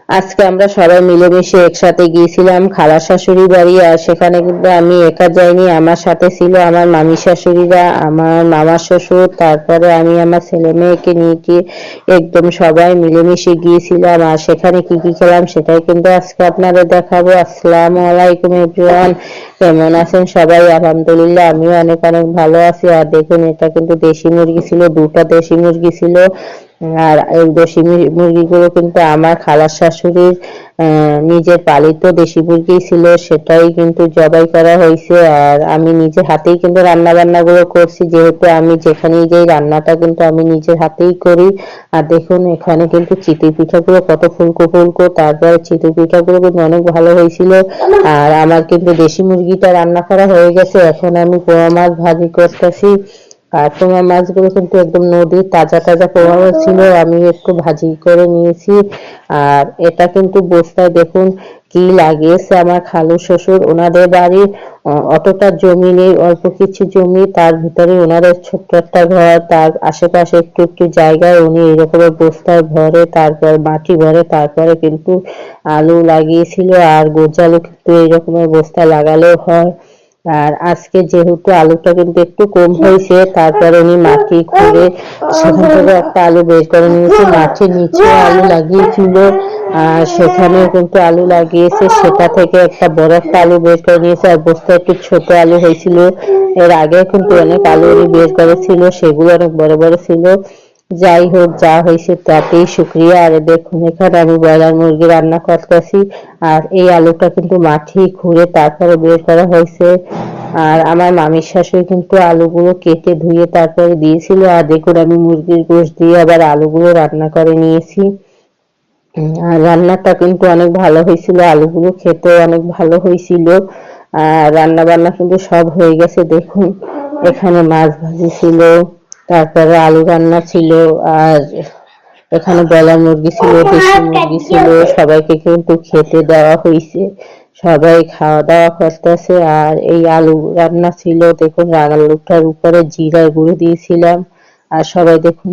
আজকে আমরা সবাই মিলেমিশে একসাথে গিয়েছিলাম খালা শাশুড়ি বাড়ি। আর সেখানে কিন্তু আমি একা যাইনি, আমার সাথে ছিল আমার মামি শাশুড়িরা, আমার মামা শ্বশুর, তারপরে আমি আমার ছেলে মেয়েকে নিয়ে গিয়ে একদম সবাই মিলেমিশে গিয়েছিলাম। আর সেখানে কি কি খেলাম সেটাই কিন্তু আজকে আপনাদের দেখাবো। আসসালামু আলাইকুম এভরিওয়ান, কেমন আছেন সবাই? আলহামদুলিল্লাহ আমিও অনেক অনেক ভালো আছি। আর দেখুন, এটা কিন্তু দেশি মুরগি ছিল, দুটা দেশি মুরগি ছিল। আর এই দেশি মুরগিগুলো কিন্তু আমার খালার শাশুড়ির নিজের পালিত দেশি মুরগি ছিল, সেটাই কিন্তু জবাই করা হয়েছে। আর আমি নিজের হাতেই কিন্তু রান্না বান্না গুলো করছি, যেহেতু আমি যেখানেই যাই রান্নাটা কিন্তু আমি নিজের হাতেই করি। আর দেখুন, এখানে কিন্তু চিতই পিঠাগুলো কত ফুলকো ফুলকো, তারপরে চিতই পিঠাগুলো কিন্তু অনেক ভালো হয়েছিল। আর আমার কিন্তু দেশি মুরগিটা রান্না করা হয়ে গেছে, এখন আমি পোয়া মাছ ভাজি করতেছি। আর পোয়া মাছগুলো কিন্তু একদম নদীর তাজা তাজা পোয়া মাছ ছিল, আমি একটু ভাজি করে নিয়েছি। আর এটা কিন্তু বস্তায় দেখুন কি লাগিয়েছে আমার খালু শ্বশুর, ওনাদের বাড়ির অতটা জমি নেই, অল্প কিছু জমি, তার ভিতরে ওনাদের ছোট্ট একটা ঘর, তার আশেপাশে একটু একটু জায়গায় উনি এরকম বস্তায় ভরে, তারপর মাটি ভরে, তারপরে কিন্তু আলু লাগিয়েছিল। আর গোজালু কিন্তু এইরকমের বস্তায় লাগালেও হয়। আর আজকে যেহেতু আলুটা কিন্তু একটু কম হয়েছে, তারপরে উনি মাটি খুঁড়ে সেখান থেকে একটা আলু বের করে নিয়েছে, মাটির নিচে আলু লাগিয়েছিল। আর সেখানে কিন্তু আলু লাগিয়েছে, সেটা থেকে একটা বড় একটা আলু বের করে নিয়েছে। আর বস্তায় একটু ছোট আলু হয়েছিল, এর আগে কিন্তু অনেক আলু উনি বের করেছিল, সেগুলো অনেক বড় বড় ছিল। যাই হোক, যা হয়েছে তাতেই শুক্রিয়া। আর দেখুন, এখানে আমি ব্রয়লার মুরগি রান্না করতেছি। আর এই আলুটা কিন্তু মাটি খুঁড়ে তারপরে বের করা হয়েছে। আর আমার মামির শাশুড়ি কিন্তু আলুগুলো কেটে ধুয়ে তারপরে দিয়েছিল। আর দেখুন, আমি মুরগির গোশত দিয়ে আবার আলুগুলো রান্না করে নিয়েছি। আর রান্নাটা কিন্তু অনেক ভালো হয়েছিল, আলুগুলো খেতে অনেক ভালো হয়েছিল। আর রান্না বান্না কিন্তু সব হয়ে গেছে। দেখুন, এখানে মাছ ভাজি ছিল, তারপরে আলু রান্না ছিল, আর এখানে ব্রয়লার মুরগি ছিল, দেশি মুরগি ছিল, সবাইকে কিন্তু খেতে দেওয়া হয়েছে। সবাই খাওয়া দাওয়া করতেছে। আর এই আলু রান্না ছিল, দেখুন আলুটার উপরে জিরার গুঁড়ো দিয়েছিলাম। আর সবাই দেখুন